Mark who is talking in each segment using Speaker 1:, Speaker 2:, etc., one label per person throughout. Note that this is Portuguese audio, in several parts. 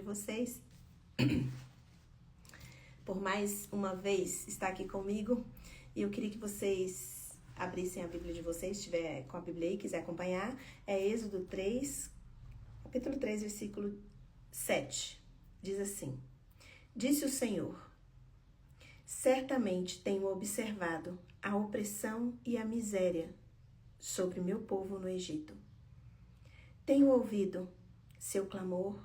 Speaker 1: de vocês por mais uma vez estar aqui comigo. E eu queria que vocês abrissem a Bíblia de vocês, se estiver com a Bíblia aí, quiser acompanhar. É Êxodo 3, capítulo 3, versículo 7. Diz assim: Disse o Senhor: certamente tenho observado a opressão e a miséria sobre meu povo no Egito. Tenho ouvido seu clamor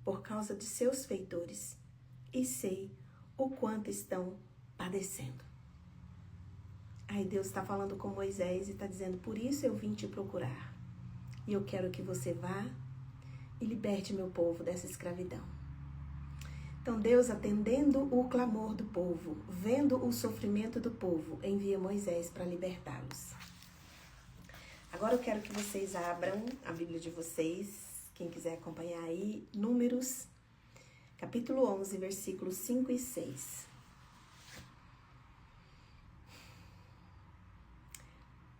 Speaker 1: por causa de seus feitores e sei o quanto estão padecendo. Aí Deus está falando com Moisés e está dizendo: por isso eu vim te procurar. E eu quero que você vá e liberte meu povo dessa escravidão. Então Deus, atendendo o clamor do povo, vendo o sofrimento do povo, envia Moisés para libertá-los. Agora eu quero que vocês abram a Bíblia de vocês, quem quiser acompanhar aí, Números, capítulo 11, versículos 5 e 6.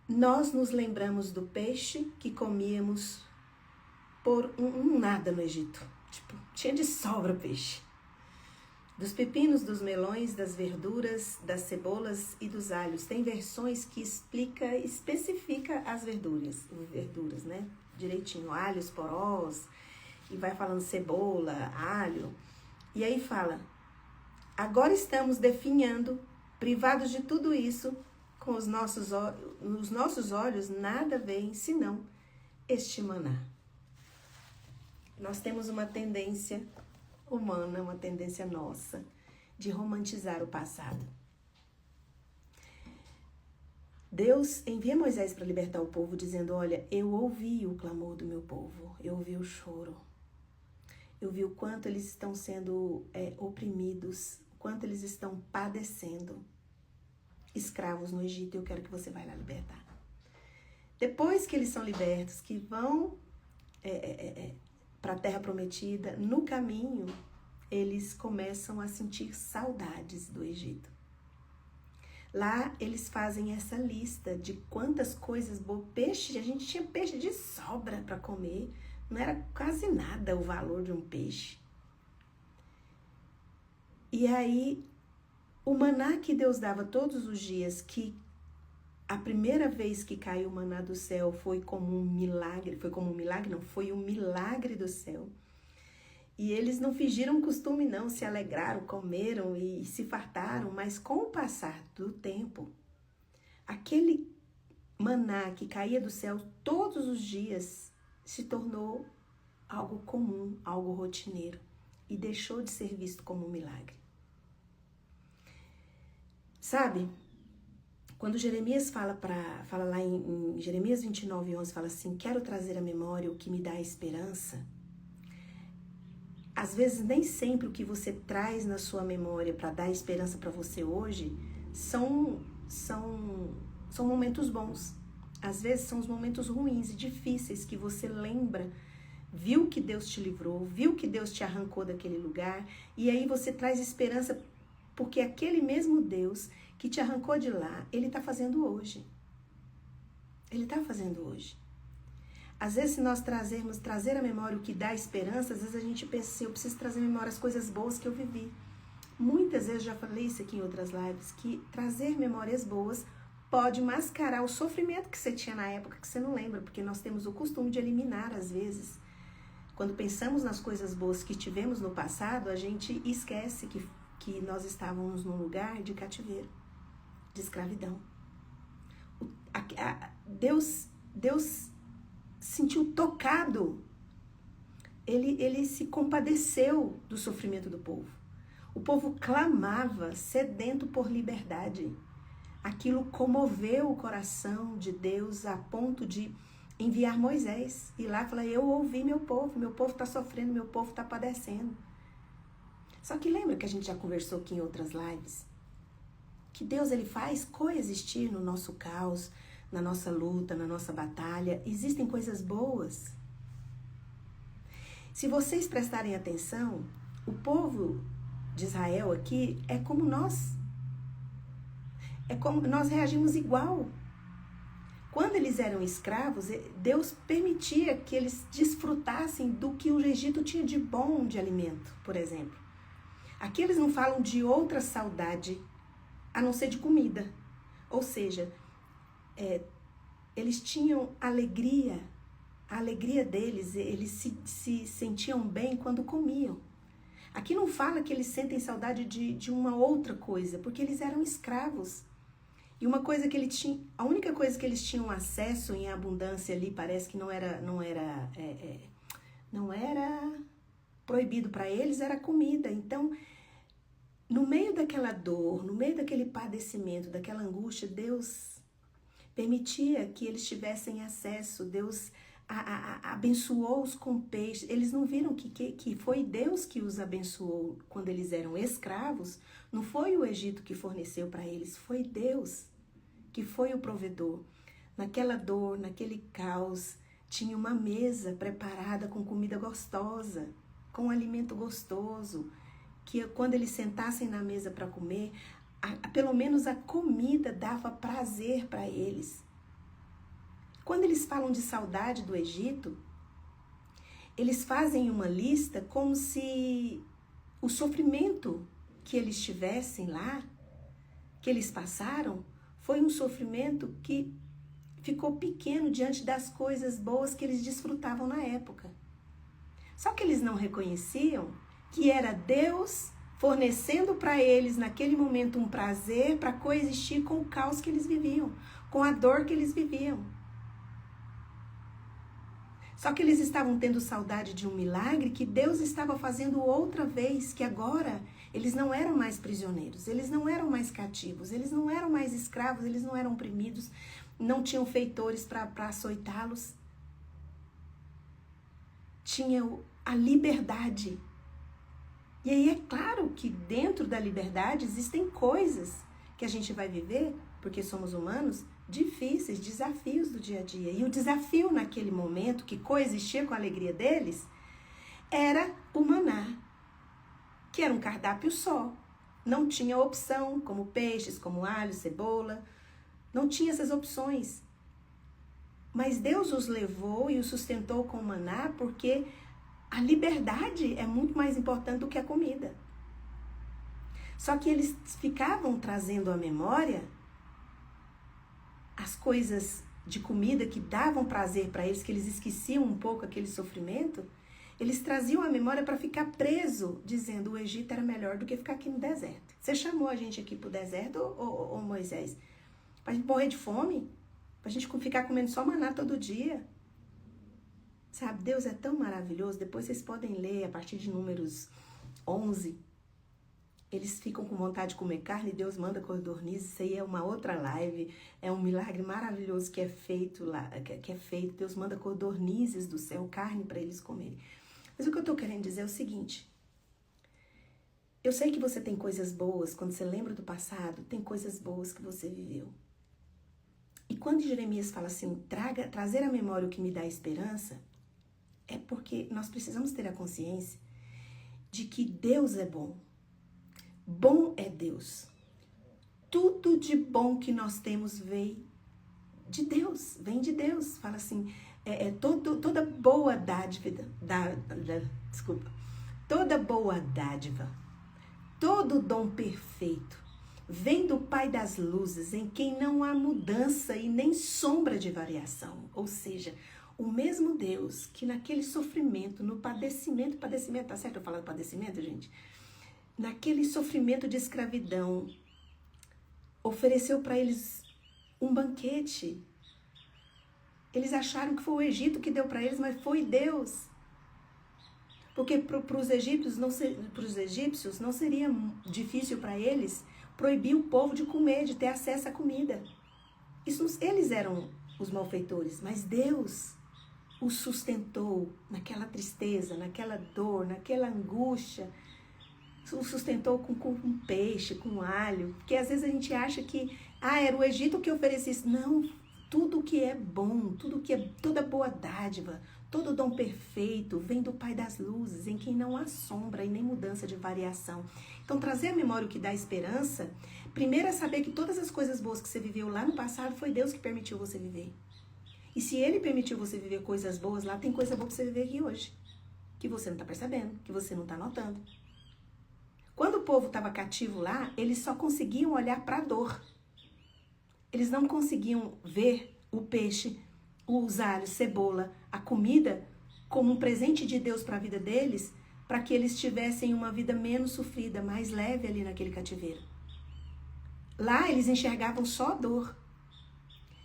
Speaker 1: Nós nos lembramos do peixe que comíamos por um nada no Egito. Tipo, tinha de sobra peixe. Dos pepinos, dos melões, das verduras, das cebolas e dos alhos. Tem versões que especifica as verduras, né? Direitinho, alhos, porós, e vai falando cebola, alho. E aí fala: agora estamos definhando, privados de tudo isso, com os nossos olhos nada veem senão este maná. Nós temos uma tendência humana, uma tendência nossa, de romantizar o passado. Deus envia Moisés para libertar o povo, dizendo: olha, eu ouvi o clamor do meu povo, eu ouvi o choro, eu vi o quanto eles estão sendo oprimidos, o quanto eles estão padecendo, escravos no Egito, e eu quero que você vá lá libertar. Depois que eles são libertos, que vão para a Terra Prometida, no caminho, eles começam a sentir saudades do Egito. Lá, eles fazem essa lista de quantas coisas boas. Peixe, a gente tinha peixe de sobra para comer. Não era quase nada o valor de um peixe. E aí, o maná que Deus dava todos os dias, que a primeira vez que caiu o maná do céu foi como um milagre, foi um milagre do céu. E eles não fingiram costume não, se alegraram, comeram e se fartaram, mas com o passar do tempo, aquele maná que caía do céu todos os dias se tornou algo comum, algo rotineiro, e deixou de ser visto como um milagre. Sabe? Quando Jeremias fala lá em Jeremias 29:11, fala assim: quero trazer à memória o que me dá esperança. Às vezes, nem sempre o que você traz na sua memória para dar esperança para você hoje são momentos bons. Às vezes, são os momentos ruins e difíceis que você lembra, viu que Deus te livrou, viu que Deus te arrancou daquele lugar, e aí você traz esperança porque aquele mesmo Deus que te arrancou de lá, Ele está fazendo hoje. Ele está fazendo hoje. Às vezes, se nós trazer à memória o que dá esperança, às vezes a gente pensa assim: eu preciso trazer à memória as coisas boas que eu vivi. Muitas vezes, já falei isso aqui em outras lives, que trazer memórias boas pode mascarar o sofrimento que você tinha na época, que você não lembra, porque nós temos o costume de eliminar, às vezes. Quando pensamos nas coisas boas que tivemos no passado, a gente esquece que nós estávamos num lugar de cativeiro, de escravidão. Deus sentiu tocado, ele se compadeceu do sofrimento do povo. O povo clamava, sedento por liberdade. Aquilo comoveu o coração de Deus a ponto de enviar Moisés. E lá falar: eu ouvi meu povo está sofrendo, meu povo está padecendo. Só que lembra que a gente já conversou aqui em outras lives? Que Deus, ele faz coexistir no nosso caos, na nossa luta, na nossa batalha. Existem coisas boas. Se vocês prestarem atenção, o povo de Israel aqui é como nós. É como nós reagimos igual. Quando eles eram escravos, Deus permitia que eles desfrutassem do que o Egito tinha de bom de alimento, por exemplo. Aqui eles não falam de outra saudade, a não ser de comida. Ou seja, eles tinham alegria, a alegria deles, eles se sentiam bem quando comiam. Aqui não fala que eles sentem saudade de uma outra coisa, porque eles eram escravos. E uma coisa que a única coisa que eles tinham acesso em abundância ali, parece que não era proibido para eles, era comida. Então, no meio daquela dor, no meio daquele padecimento, daquela angústia, Deus permitia que eles tivessem acesso. Deus abençoou-os com peixe. Eles não viram que foi Deus que os abençoou quando eles eram escravos. Não foi o Egito que forneceu para eles, foi Deus que foi o provedor. Naquela dor, naquele caos, tinha uma mesa preparada com comida gostosa, com alimento gostoso, que quando eles sentassem na mesa para comer, pelo menos a comida dava prazer para eles. Quando eles falam de saudade do Egito, eles fazem uma lista como se o sofrimento que eles tivessem lá, que eles passaram, foi um sofrimento que ficou pequeno diante das coisas boas que eles desfrutavam na época. Só que eles não reconheciam que era Deus fornecendo para eles, naquele momento, um prazer para coexistir com o caos que eles viviam, com a dor que eles viviam. Só que eles estavam tendo saudade de um milagre que Deus estava fazendo outra vez, que agora eles não eram mais prisioneiros, eles não eram mais cativos, eles não eram mais escravos, eles não eram oprimidos, não tinham feitores para açoitá-los. Tinha a liberdade. E aí é claro que dentro da liberdade existem coisas que a gente vai viver, porque somos humanos, difíceis, desafios do dia a dia. E o desafio naquele momento, que coexistia com a alegria deles, era o maná, que era um cardápio só. Não tinha opção, como peixes, como alho, cebola. Não tinha essas opções. Mas Deus os levou e os sustentou com o maná, porque a liberdade é muito mais importante do que a comida. Só que eles ficavam trazendo à memória as coisas de comida que davam prazer para eles, que eles esqueciam um pouco aquele sofrimento. Eles traziam a memória para ficar preso, dizendo o Egito era melhor do que ficar aqui no deserto. Você chamou a gente aqui para o deserto, ô Moisés, para a gente morrer de fome? Para a gente ficar comendo só maná todo dia? Sabe, Deus é tão maravilhoso. Depois vocês podem ler a partir de Números 11. Eles ficam com vontade de comer carne e Deus manda codornizes. Isso aí é uma outra live. É um milagre maravilhoso que é feito lá. Deus manda codornizes do céu, carne para eles comerem. Mas o que eu estou querendo dizer é o seguinte. Eu sei que você tem coisas boas. Quando você lembra do passado, tem coisas boas que você viveu. E quando Jeremias fala assim, trazer à memória o que me dá esperança, é porque nós precisamos ter a consciência de que Deus é bom. Bom é Deus. Tudo de bom que nós temos vem de Deus. Fala assim, toda boa dádiva, toda boa dádiva, todo dom perfeito, vem do Pai das luzes, em quem não há mudança e nem sombra de variação. Ou seja, o mesmo Deus que naquele sofrimento, no padecimento, tá certo eu falar do padecimento, gente? Naquele sofrimento de escravidão, ofereceu para eles um banquete. Eles acharam que foi o Egito que deu para eles, mas foi Deus. Porque para os egípcios não seria difícil para eles proibir o povo de comer, de ter acesso à comida. Eles eram os malfeitores, mas Deus os sustentou naquela tristeza, naquela dor, naquela angústia. O sustentou com peixe, com alho, porque às vezes a gente acha que era o Egito que oferecia isso. Não, tudo que é bom, toda boa dádiva, Todo dom perfeito vem do Pai das luzes, em quem não há sombra e nem mudança de variação. Então, trazer à memória o que dá esperança, primeiro é saber que todas as coisas boas que você viveu lá no passado, foi Deus que permitiu você viver. E se Ele permitiu você viver coisas boas lá, tem coisa boa pra você viver aqui hoje, que você não tá percebendo, que você não tá notando. Quando o povo estava cativo lá, eles só conseguiam olhar para a dor. Eles não conseguiam ver o peixe, os alhos, cebola, a comida como um presente de Deus para a vida deles, para que eles tivessem uma vida menos sofrida, mais leve ali naquele cativeiro. Lá eles enxergavam só a dor.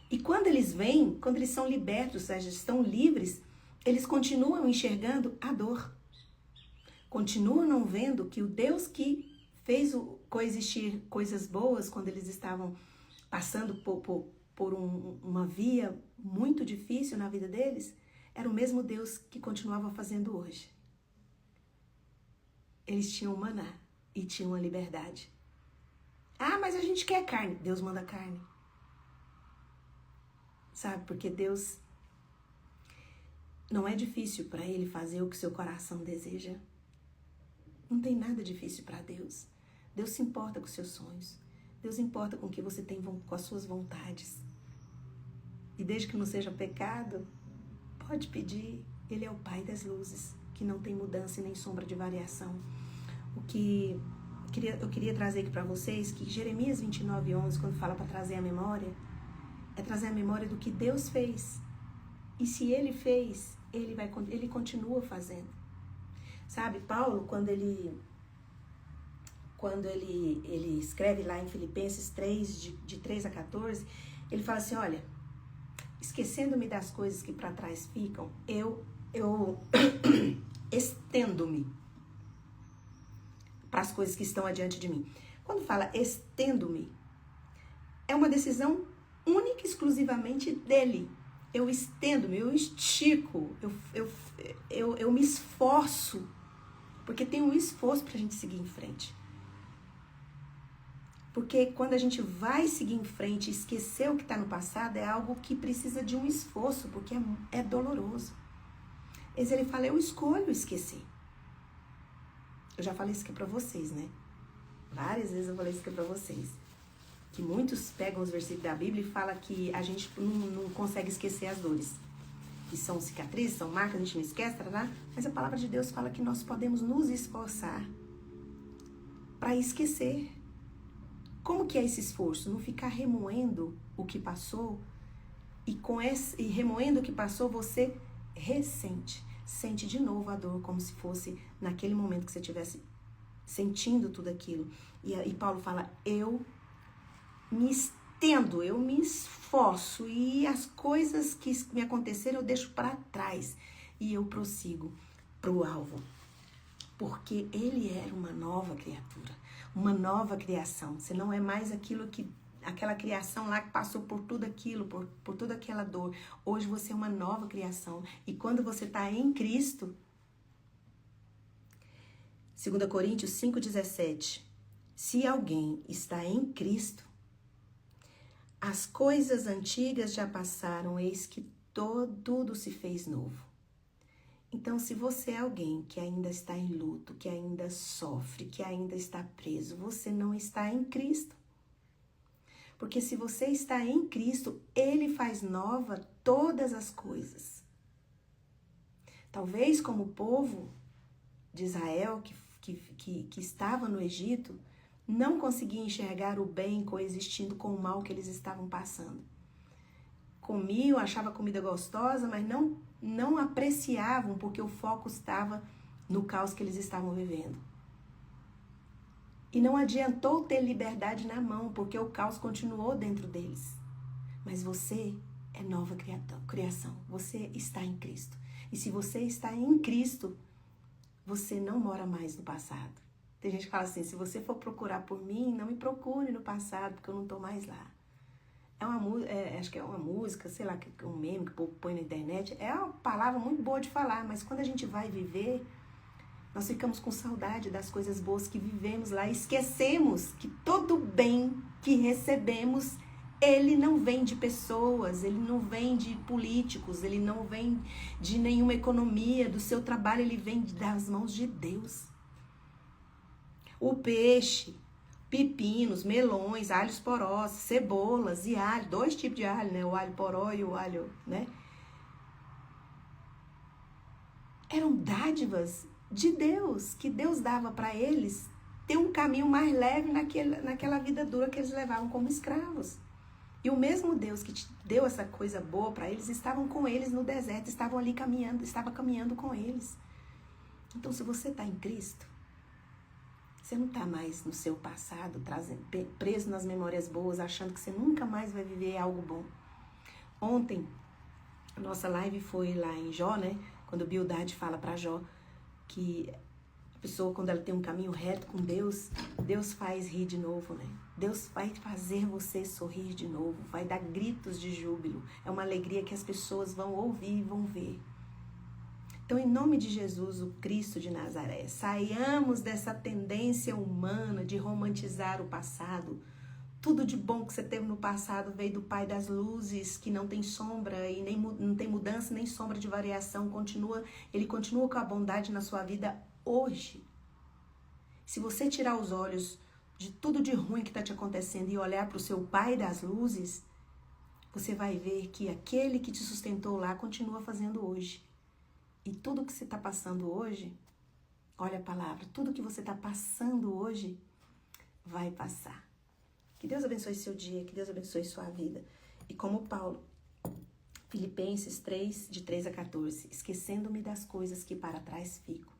Speaker 1: E quando eles vêm, quando eles são libertos, ou seja, estão livres, eles continuam enxergando a dor. Continuam não vendo que o Deus que fez coexistir coisas boas quando eles estavam passando por uma via muito difícil na vida deles, era o mesmo Deus que continuava fazendo hoje. Eles tinham maná e tinham a liberdade. Ah, mas a gente quer carne. Deus manda carne. Sabe, porque Deus não é difícil para Ele fazer o que seu coração deseja. Não tem nada difícil para Deus. Deus se importa com seus sonhos. Deus importa com o que você tem, com as suas vontades. E desde que não seja pecado, pode pedir. Ele é o Pai das luzes, que não tem mudança e nem sombra de variação. O que eu queria trazer aqui para vocês, que Jeremias 29:11, quando fala para trazer a memória, é trazer a memória do que Deus fez. E se Ele fez, Ele continua fazendo. Sabe, Paulo, quando ele escreve lá em Filipenses 3, de 3 a 14, ele fala assim, olha, esquecendo-me das coisas que para trás ficam, eu estendo-me para as coisas que estão adiante de mim. Quando fala estendo-me, é uma decisão única e exclusivamente dele. Eu estendo-me, eu estico, eu me esforço, porque tem um esforço para a gente seguir em frente. Porque quando a gente vai seguir em frente e esquecer o que está no passado, é algo que precisa de um esforço, porque é doloroso. Mas ele fala, eu escolho esquecer. Eu já falei isso aqui para vocês, né? Várias vezes eu falei isso aqui para vocês. Que muitos pegam os versículos da Bíblia e falam que a gente não consegue esquecer as dores. Que são cicatrizes, são marcas, a gente não esquece, tá? Mas a palavra de Deus fala que nós podemos nos esforçar para esquecer. Como que é esse esforço? Não ficar remoendo o que passou e remoendo o que passou, você ressente. Sente de novo a dor, como se fosse naquele momento que você estivesse sentindo tudo aquilo. E Paulo fala, eu me estendo, eu me esforço e as coisas que me aconteceram eu deixo para trás e eu prossigo pro alvo. Porque ele era uma nova criatura, uma nova criação. Você não é mais aquela criação lá que passou por tudo aquilo, por toda aquela dor. Hoje você é uma nova criação. E quando você está em Cristo, 2 Coríntios 5,17, se alguém está em Cristo, as coisas antigas já passaram, eis que tudo se fez novo. Então, se você é alguém que ainda está em luto, que ainda sofre, que ainda está preso, você não está em Cristo. Porque se você está em Cristo, Ele faz nova todas as coisas. Talvez como o povo de Israel, que estava no Egito, não conseguia enxergar o bem coexistindo com o mal que eles estavam passando. Comiam, achavam a comida gostosa, mas não apreciavam porque o foco estava no caos que eles estavam vivendo. E não adiantou ter liberdade na mão, porque o caos continuou dentro deles. Mas você é nova criação, você está em Cristo. E se você está em Cristo, você não mora mais no passado. Tem gente que fala assim, se você for procurar por mim, não me procure no passado, porque eu não estou mais lá. Acho que é uma música, sei lá, um meme que o povo põe na internet. É uma palavra muito boa de falar, mas quando a gente vai viver, nós ficamos com saudade das coisas boas que vivemos lá. E esquecemos que todo bem que recebemos Ele não vem de pessoas, ele não vem de políticos, ele não vem de nenhuma economia, do seu trabalho, ele vem das mãos de Deus. O peixe, pepinos, melões, alhos porós, cebolas e alho, 2 tipos de alho, né? O alho poró e o alho, né? Eram dádivas de Deus, que Deus dava para eles ter um caminho mais leve naquela vida dura que eles levavam como escravos. E o mesmo Deus que te deu essa coisa boa para eles, estavam com eles no deserto, estavam ali caminhando, estava caminhando com eles. Então, se você está em Cristo, você não está mais no seu passado, preso nas memórias boas, achando que você nunca mais vai viver algo bom. Ontem, a nossa live foi lá em Jó, né? Quando Bildade fala para Jó que a pessoa, quando ela tem um caminho reto com Deus, Deus faz rir de novo, né? Deus vai fazer você sorrir de novo, vai dar gritos de júbilo. É uma alegria que as pessoas vão ouvir e vão ver. Então, em nome de Jesus, o Cristo de Nazaré, saiamos dessa tendência humana de romantizar o passado. Tudo de bom que você teve no passado veio do Pai das Luzes, que não tem sombra e não tem mudança nem sombra de variação. Ele continua com a bondade na sua vida hoje. Se você tirar os olhos de tudo de ruim que está te acontecendo e olhar para o seu Pai das Luzes, você vai ver que aquele que te sustentou lá continua fazendo hoje. E tudo que você está passando hoje, olha a palavra, tudo que você está passando hoje vai passar. Que Deus abençoe seu dia, que Deus abençoe sua vida. E como Paulo, Filipenses 3, de 3 a 14, esquecendo-me das coisas que para trás fico,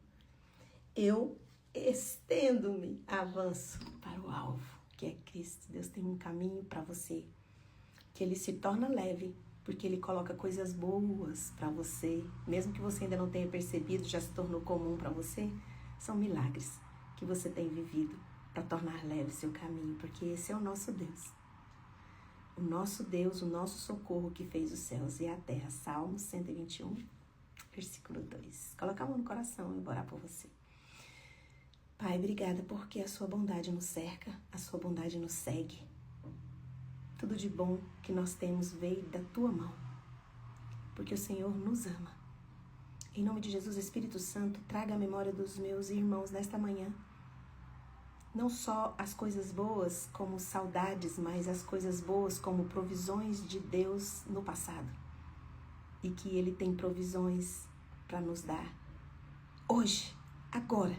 Speaker 1: eu estendo-me, avanço para o alvo, que é Cristo. Deus tem um caminho para você, que ele se torna leve, porque ele coloca coisas boas para você, mesmo que você ainda não tenha percebido, já se tornou comum para você, são milagres que você tem vivido para tornar leve seu caminho, porque esse é o nosso Deus. O nosso Deus, o nosso socorro que fez os céus e a terra. Salmo 121, versículo 2. Coloca a mão no coração e eu vou orar por você. Pai, obrigada porque a sua bondade nos cerca, a sua bondade nos segue. Tudo de bom que nós temos veio da tua mão, porque o Senhor nos ama. Em nome de Jesus, Espírito Santo, traga a memória dos meus irmãos nesta manhã. Não só as coisas boas como saudades, mas as coisas boas como provisões de Deus no passado. E que Ele tem provisões para nos dar hoje, agora,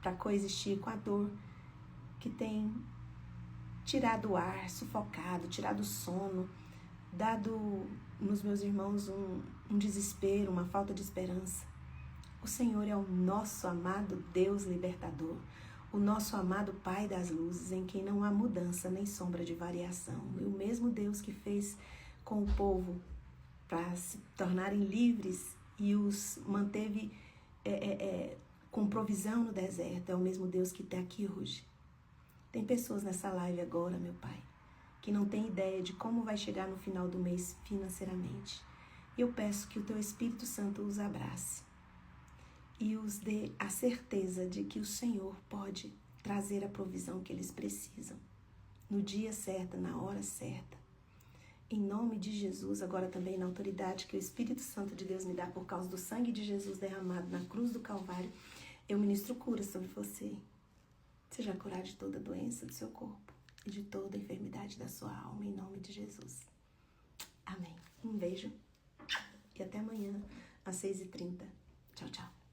Speaker 1: para coexistir com a dor que tem tirado o ar, sufocado, tirado o sono, dado nos meus irmãos um desespero, uma falta de esperança. O Senhor é o nosso amado Deus libertador, o nosso amado Pai das Luzes, em quem não há mudança nem sombra de variação. E o mesmo Deus que fez com o povo para se tornarem livres e os manteve com provisão no deserto, é o mesmo Deus que está aqui hoje. Tem pessoas nessa live agora, meu Pai, que não tem ideia de como vai chegar no final do mês financeiramente. Eu peço que o Teu Espírito Santo os abrace e os dê a certeza de que o Senhor pode trazer a provisão que eles precisam, no dia certo, na hora certa. Em nome de Jesus, agora também na autoridade que o Espírito Santo de Deus me dá por causa do sangue de Jesus derramado na cruz do Calvário, eu ministro cura sobre você. Seja curado de toda doença do seu corpo e de toda enfermidade da sua alma, em nome de Jesus. Amém. Um beijo e até amanhã às 6h30. Tchau, tchau.